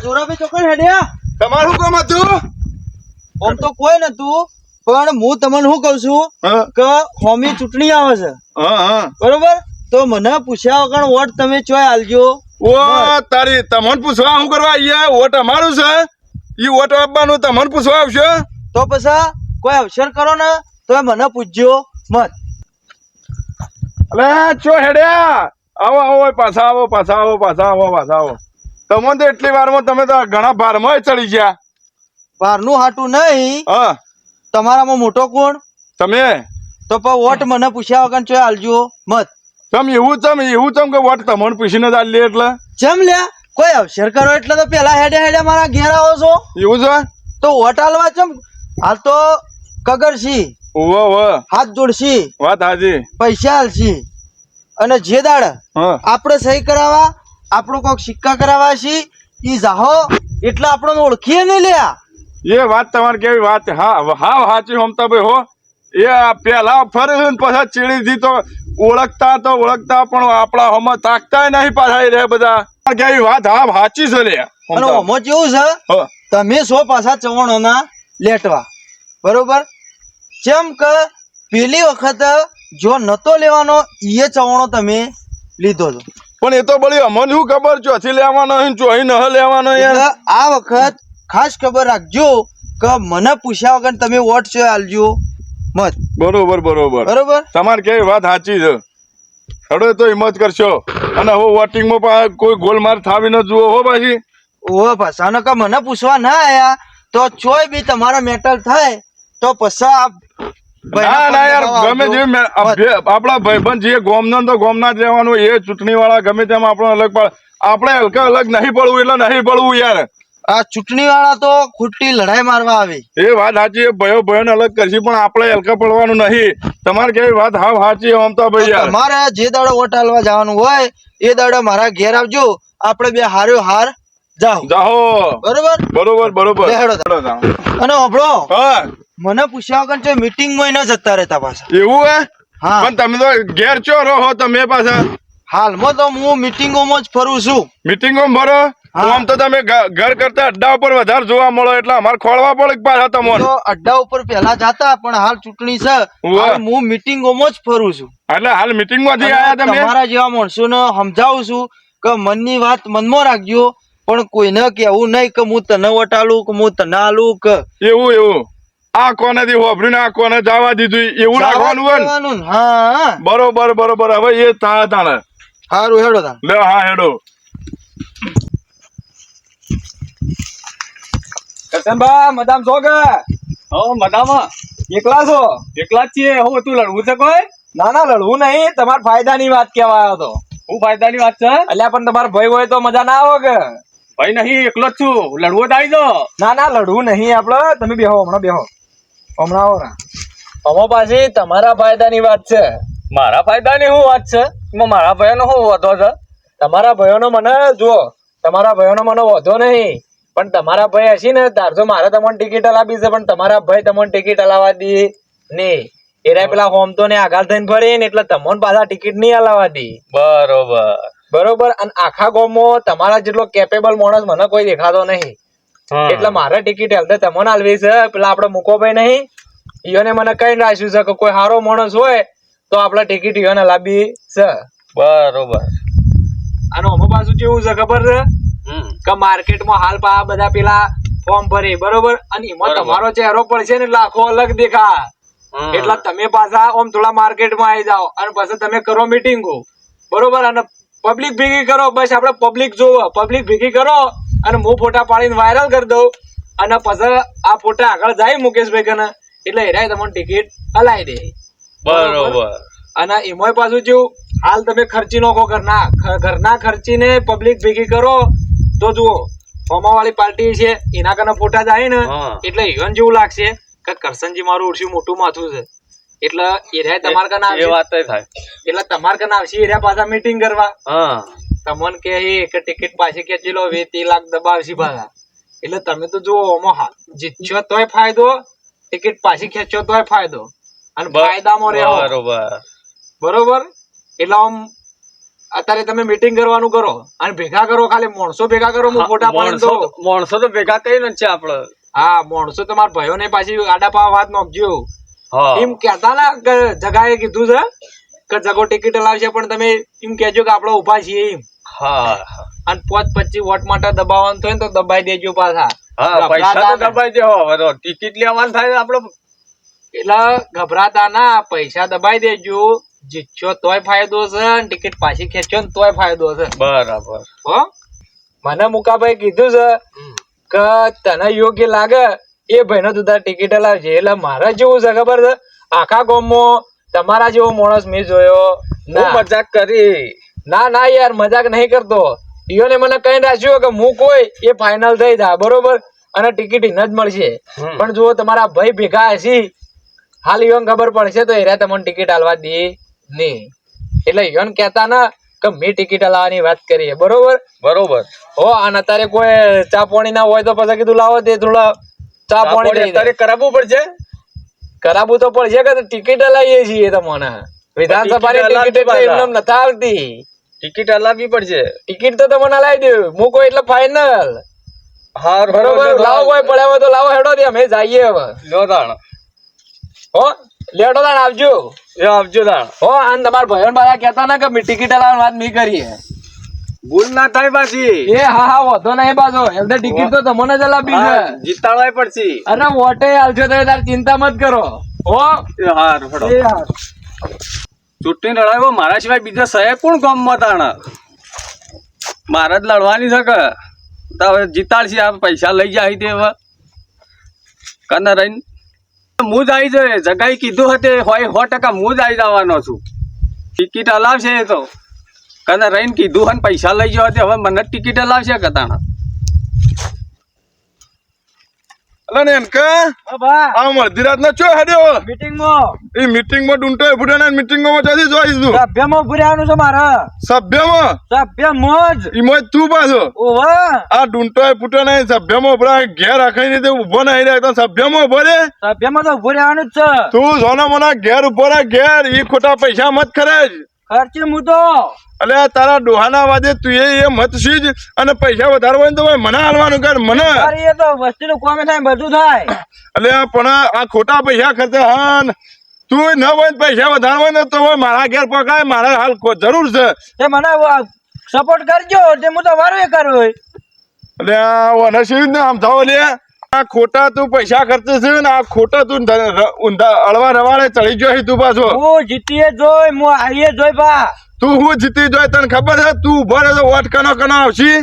જોરાભાઈ ચોકન હેડ્યા તમારું કામ હતું? આમ તો કોઈ નતું, પણ હું તમને શું કઉ છું કે હોમી ચૂંટણી આવે છે બરોબર, તો મને પૂછ્યા વગર વોટ તમે ચોય આલજો. ઓ તારી તમને પૂછવા શું કરવા અહીંયા? વોટ અમારું છે, ઈ વોટ આપવાનું તમને પૂછવા આવશે? તો પછી કોઈ અવસર કરો ને તો મને પૂછજો મત. અલે ચો હેડ્યા, આવો આવો પાછા આવો પાછા આવો પાછા આવો પાછા આવો. તમને તો એટલી વારમાં તમે તો ઘણા ભારમાં ચડી ગયા. બહારનું હાટું નહીં, હા તમારામાં મોટો કોણ? તમે તો પણ વોટ મને પૂછ્યા વગર ચોય આલજો મત. એવું ચમ કે વોટ તમને પૂછીને જ આલી એટલે જેમ લ્યા કોઈ અવસર કરો એટલે તો પેલા હેડે હેડે મારા ઘેર આવો છો. એવું છે? તો વોટ આલવા ચમ હાલ તો કગરશી હાથ જોડશી, વાત હાજી, પૈસા આલશી, અને જે દાડ આપણે સહી કરાવવા આપણો કોક સિક્કા કરાવવા છી ઈ જાહો એટલે આપણને ઓળખીએ નહીં લ્યા. એ વાત તમારી કેવી વાત, હા હા સાચી હમતા ભાઈ હો. એ પેલા ફરે પછી ચીડીથી તો ઓળખતા પણ આપણા હમ તાકતા નહીં પાછા રે બધા. કેવી વાત, હા સાચી છે લે. અને ઓમો કેવું છે, તમે સો પાછા ચવણો ના લેટવા બરોબર, જેમ કે પેલી વખત જો નતો લેવાનો એ ચવણો તમે લીધો છો, પણ એ તો બળી અમને શું ખબર ચોથી લેવાનો ચોહી ન લેવાનો. આ વખત ખાસ ખબર રાખજો કે મને પૂછ્યા વગર તમે વોટ છે આલજો મત. બરોબર બરોબર બરોબર, તમારી કેવી વાત સાચી છે. હડો તો હિંમત કરશો, અને હું વોટિંગમાં કોઈ ગોલમાર થાવી ન જુઓ હો પાછી. ઓ પાછા કે મને પૂછવા ના આયા તો ચોય બી તમારા મેટલ થાય તો પછી ના યાર, ગમે જેવી આપડા ભાઈબંધ જે ગોમના તો ગોમના જ રહેવાનું. એ ચૂંટણી વાળા ગમે તેમ આપણો અલગ પડે, આપણે હલકા અલગ નહીં પડવું એટલે નહીં પડવું યાર. આ ચૂંટણી વાળા તો ખોટી લડાઈ મારવા આવે. એ વાત સાચી, ભયો ને અલગ કરશી, પણ આપણે હલકા પડવાનું નહીં. તમારે કેવી વાત હાવ સાચી અમતા ભાઈ યાર. તમારે જે દાડો વોટ આલવા જવાનું હોય એ દાડો મારા ઘેર આવજો, આપણે બે હાર્યો હાર જાઓ. બરોબર બરોબર બરોબર. અને હોભળો, મને પૂછ્યા વગર જો મીટિંગ માં ન જતા રહેતા પાછા. એવું હે? હા, પણ તમે તો ઘેર ચો રહો તમે પાછા? હાલમાં તો હું મીટિંગોમાં જ ફરું છું. મીટિંગોમાં ભરો? આમ તો તમે ઘર કરતા અડ્ડા ઉપર વધારે જોવા મળો, એટલે અમારે ખોળવા પડે પાછા તમને. તો અડ્ડા ઉપર પેલા જાતા, પણ હાલ ચૂંટણી છે હું મીટિંગોમાં જ ફરું છું. એટલે હાલ મીટિંગ માંથી આયા તમે? તમારા જેવા માણસો ને સમજાવું છું કે મનની વાત મનમાં રાખજો, પણ કોઈને કેવું નહીં કે હું તને વટાલું કે હું તને આલું કે એવું. આ કોને થી હોભર્યું ને આ કોને જવા દીધું એવું રાખવાનું. હા બરોબર. હવે એ તાણે સારું હેડો તા. લે હા હેડો. કરશનભા મદામ છો કે? હો મદામાં. એકલા છો? એકલા જ છીએ. હું તું લડવું છે કોઈ? ના લડવું નહીં, તમારા ફાયદાની વાત કહેવા આવ્યો તો. શું ફાયદાની વાત છે? અલ્યા પણ તમારો ભાઈ હોય તો મજા ના આવે કે? ભાઈ નહીં, એકલો જ છું. લડવો તો આવી જાઓ. ના લડવું નહીં આપડે. તમે બેહો, હમણાં આવો ને. અમો પાસે તમારા ફાયદાની વાત છે. મારા ફાયદાની શું વાત છે? મારા ભાઈનો શું વધો છે? તમારા ભાઈઓનો મને જુઓ, તમારા ભાઈઓનો મને વધો નહીં, પણ તમારા ભાઈ હશે ને તારજો મારે તમને ટિકિટ હલાવી છે, પણ તમારા ભાઈ તમને ટિકિટ હલાવવા દી નહીં. એરા પેલા હોમ તો ને આઘાત થઈને ફરી ને એટલે તમને પાછા ટિકિટ નહીં હલાવવા દી. બરોબર. અને આખા ગામમાં તમારા જેટલો કેપેબલ માણસ મને કોઈ દેખાતો નહીં, એટલે મારે ટિકિટ હેલતે તમને હાલવી છે. પેલા આપડે મુકોભાઈ નહીં, ઈયોને મને કઈ રાખ્યું છે કે કોઈ સારો માણસ હોય તો આપડે ટિકિટ ઈયોને લાવી છે. બરોબર. અને અમો પાછું કેવું છે ખબર છે કે માર્કેટમાં હાલ પા બધા પેલા ફોર્મ ભરી બરોબર, અને એમાં તમારો ચહેરો પડશે ને એટલે આખો અલગ દેખા. એટલે તમે પાછા ઓમ થોડા માર્કેટમાં આવી જાઓ અને પછી તમે કરો મીટિંગો બરોબર, અને પબ્લિક ભેગી કરો. બસ આપડે પબ્લિક જોવો, પબ્લિક ભેગી કરો અને હું ફોટા પાડીને વાયરલ કરી દઉં, અને પછી આ ફોટા આગળ જાય મુકેશભાઈ કને એટલે હેરાય તમને ટિકિટ હલાવી દે. બરોબર. અને એમાં પાછું જેવું હાલ તમે ખર્ચી નાખો ઘરના ખર્ચીને પબ્લિક ભેગી કરો તો જુઓ હોમાવાળી પાર્ટી છે એના કને ફોટા જાય ને એટલે ઈવન જેવું લાગશે કે કરશનજી મારું ઓછું મોટું માથું છે, એટલે એરિયા તમારે કને આવશે. વાત થાય એટલે તમારે કને આવશે એરિયા પાછા મીટિંગ કરવા. તમને કે ટિકિટ પાછી ખેંચી લો 20 લાખ દબાવશે પાછા. એટલે તમે તો જુઓ આમાં જીતશો તોય ફાયદો, ટિકિટ પાછી ખેંચો તોય ફાયદો, અને ફાયદામાં રહેવો. બરોબર. એટલે આમ અત્યારે તમે મીટિંગ કરવાનું કરો અને ભેગા કરો, ખાલી માણસો ભેગા કરો. હું ફોટા પાડીને તો માણસો તો ભેગા કરીને છે આપડે. હા, માણસો તમારા ભાઈઓ ને પાછી આડા પાવા વાત નાખજો. હા એમ કેતા ના કે જગાએ કીધું છે કે જગો ટિકિટ લાવશે, પણ તમે એમ કેજો કે આપડે ઉભા છીએ એમ. હા અને 5-25 વોટ માટે દબાવવાનું થાય ને તો દબાઈ દેજો પાછા. હા, પૈસા તો દબાઈ દેવો. હવે તો ટિકિટ લેવાનું થાય આપડે. એટલે ગભરાતા ના, પૈસા દબાઈ દેજો. જીતશો તોય ફાયદો છે અને ટિકિટ પાછી ખેંચો ને તોય ફાયદો છે. બરાબર. હો, મને મુકાભાઈ કીધું છે કે તને યોગ્ય લાગે એ ભાઈનો તું તાર ટિકિટ લાવજે. એટલે મારે જેવું છે ખબર છે, આખા ગામમાં તમારા જેવો માણસ મેં જોયો ના. મજાક કરી. ના યાર, મજાક નહીં કરતો. ઈયોને મને કઈ રાખ્યું કે હું કોઈ એ ફાઇનલ થઈ જાય બરોબર, અને ટિકિટ જ મળશે. પણ જો તમારા ભાઈ ભેગા હશે, હાલ ઈયોને ખબર પડશે તો એરા તમને ટિકિટ આલવા દે નહીં. એટલે ઈયોને કહેતા ના કે મેં ટિકિટ આલવાની વાત કરીએ બરોબર. બરોબર. હો, અને અત્યારે કોઈ ચા પાણી ના હોય તો પછી કીધું લાવો તે થોડા ચા પાણી અત્યારે કરાવવું પડશે. કરાવવું તો પડશે કે ટિકિટ લાવીએ છીએ તમને. વિધાનસભાની ટિકિટ એટલે એમને નથી આવતી. ટિકિટ હલાવવી પડશે. ટિકિટ તો તમને લાવી દઉં હું કોઈ એટલે ફાઇનલ. હા બરોબર, લાવો કોઈ પડ્યા હોય તો લાવો, હેડો દે અમે જઈએ હવે. લો તાણ. હો, લેડો તાણ આવજો. એ આવજો તાણ. હો, અને તમારા ભાઈઓ બધા કહેતા ના કે ટિકિટ લાવવાની વાત નહીં કરીએ. ભૂલ ના થાય પાછી. એ હા વધો નહીં પાછો. એમને ટિકિટ તો તમને જ લાવી છે. જીતાડવાય પડશે. અરે વોટે આવજો તો તાર ચિંતા મત કરો. હો, હારું હેડો. ચૂંટણી લડાવ્યો મારા સિવાય બીજા સાહેબ કોણ ગામમાં તાણ? મારે જ લડવાની છે કે તો હવે જીતાડશે. આ પૈસા લઈ જાય તે હવે કને રહીને હું જ આવી જાય. જગાઈ કીધું હતું હોય 100% હું જ આવી જવાનો છું. ટિકિટ હલાવશે એ તો કને રહીને કીધું હોય ને પૈસા લઈ ગયો હવે મને ટિકિટ હલાવશે કે તાણ. અલા ને એનકા આ મધ્ય રાત ના ચો હેડ્યો એ મીટિંગ માં ડુંટો ફૂટે ને મીટિંગ માં ચાલી જોઈશ તું સભ્યમાં ઉભું રહેવાનું છે મારે. સભ્યમાં સભ્યમાં જ ઈમો તું પાછો ઓવે આ ડુંટો ફૂટે ને સભ્યમાં ઉભરા ઘેર રાખીને તે ઉભો નહીં રહે તો સભ્યમાં ઉભો રે. સભ્યમાં તો ઉભું રહેવાનું જ છે. તું જોના મોના ઘેર ઉભો રહે ઘેર. ઈ ખોટા પૈસા મત ખરેજ. ખર્ચે હું તો અલે તારા ડોહાના વાદે તું એ મત સીજ અને પૈસા વધારવા હોય ને તો ભાઈ મને હાલવાનું કર મને. અરે એ તો વસ્તીનું કામ થાય બધું થાય. અલે પણ આ ખોટા પૈસા ખર્ચે હાન તું ન હોય પૈસા વધારવા ને તો મારા ઘેર પકાય મારે હાલ જરૂર છે. તે મને સપોર્ટ કરજો તે હું તો વારું એ કરું. એટલે આ નસીબ ને આમ થાવ લે આ ખોટા તું પૈસા ખર્ચે છે ને આ ખોટા તું અળવા રવાડે ચડી ગયો તું પાછો. હું જીતીએ જોઈ હું હારીએ જોઈ બા. તું હું જીતી જોઈ તને ખબર છે તું ઉભો રહે તો વોટ કનો આવશી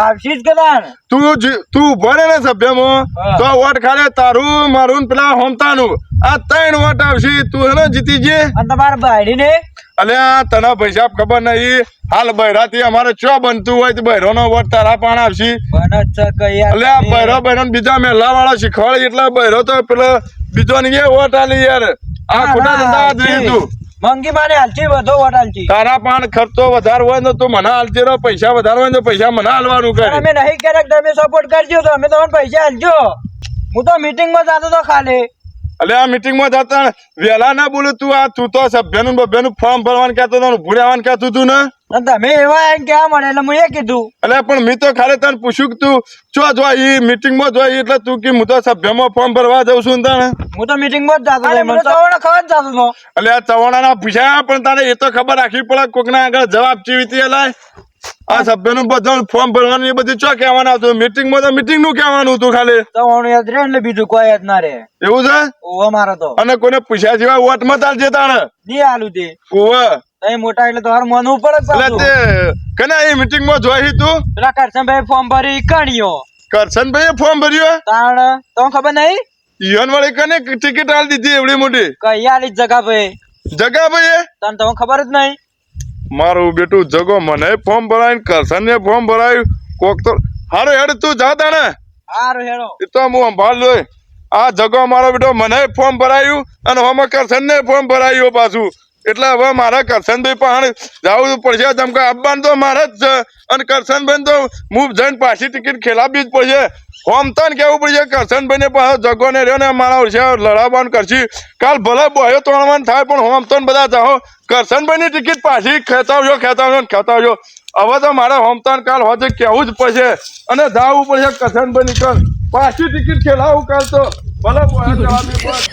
આવશી જ કદાન. તું ઉભો રહે ને સભ્યમાં તો વોટ ખાલે તારું મારું પેલા હોમતાનું આ 3 વોટ આવશી તું હે ને જીતી જે. અને તમારા બાયડી ને અલે આ તને પૈસા ખબર નહીં હાલ બૈરાથી અમારે ચો બનતું હોય તો બૈરો નો વોટ તારા પણ આવશી. એટલે આ બૈરો બૈરો બીજા મેલા વાળા શીખવાડે એટલે બૈરો તો પેલો બીજો ને વોટ આલી યાર. આ ખોટા ધંધા જોઈ તું મંગી મારે હાલચી વધો વોટ હાલચી. તારા પણ ખર્ચો વધારે હોય ને તો મને હાલતી રહો. પૈસા વધારે હોય ને તો પૈસા મને હાલવાનું કરે. અમે નહીં કરે તમે સપોર્ટ કરજો તો અમે તમને પૈસા હાલજો. હું તો મીટિંગ માં જતો તો ખાલી. એટલે આ મીટિંગ માં જતા વેલા ના બોલું તું આ તું તો સભ્યનું બભ્યનું ફોર્મ ભરવાનું કહેતો હતો ભૂડ્યાવાનું કહેતું તું ને. તમે એવા એમ કેવા મળે એટલે હું એ કીધું. એટલે પણ મેં તો ખાલી તને પૂછ્યું કે તું ચો જોઈ મીટિંગ માં જોઈ એટલે તું કે હું તો સભ્યમાં ફોર્મ ભરવા જઉં છું તને. હું તો મીટિંગ માં જ જતો ખબર જતો હતો. એટલે આ ચવાણા ના પૂછ્યા પણ તારે એ તો ખબર રાખવી પડે કોક ના આગળ જવાબ ચીવી રીતે લાય. આ સભ્યનું બધું ફોર્મ ભરવાનું એ બધું ચો કહેવાનું હતું મીટિંગ માં તો મીટિંગ નું કહેવાનું હતું ખાલી. ચવાણું યાદ રહે એટલે બીજું કોઈ યાદ ના રહે. એવું છે ઓવા મારો તો. અને કોઈને પૂછ્યા સિવાય વોટ મત આલજે તાણે. નહીં આલુ તે ઓવા તમે મોટા એટલે તમારે માનવું પડે. એટલે તે કને એ મીટિંગ માં જોઈ તું પેલા કરશનભાઈ ફોર્મ ભરી કણીયો. કરશનભાઈ ફોર્મ ભર્યું તાણ તમને ખબર નહીં ઈવન વાળી કને ટિકિટ આલી દીધી એવડી મોટી કઈ આલી જગા ભાઈ. જગા ભાઈ તમને ખબર જ નહીં. મારું બેટું જગો મને ફોર્મ ભરાયું કરશન ને ફોર્મ ભરાયું કોક તો હારું હેડ તું જા તાણે. હારું હેડો. એ તો હું સંભાળ લોય. આ જગો મારો બેટો મને ફોર્મ ભરાયું અને હવે કરશન ને ફોર્મ ભરાયું પાછું. એટલે હવે મારા કરશનભાઈ પણ જવું પડશે. તમકે આપવાનું તો મારે જ છે અને કરશનભાઈ તો હું જઈને પાછી ટિકિટ ખેલાવવી જ પડશે. હોમતન કેવું પડશે કરશનભાઈ ને પાછો જગો ને રહ્યો ને મારા વર્ષે લડાવવાનું કરશી કાલ ભલે બોયો તોડવાનું થાય પણ હોમતન બધા જાઓ કરશનભાઈ ની ટિકિટ પાછી ખેંચાવજો હવે તો મારે હોમતન કાલ હોજે કેવું જ પડશે અને જાવું પડશે કરશનભાઈ ની કાલ પાછી ટિકિટ ખેલાવું કાલ તો ભલે બોયો જવાની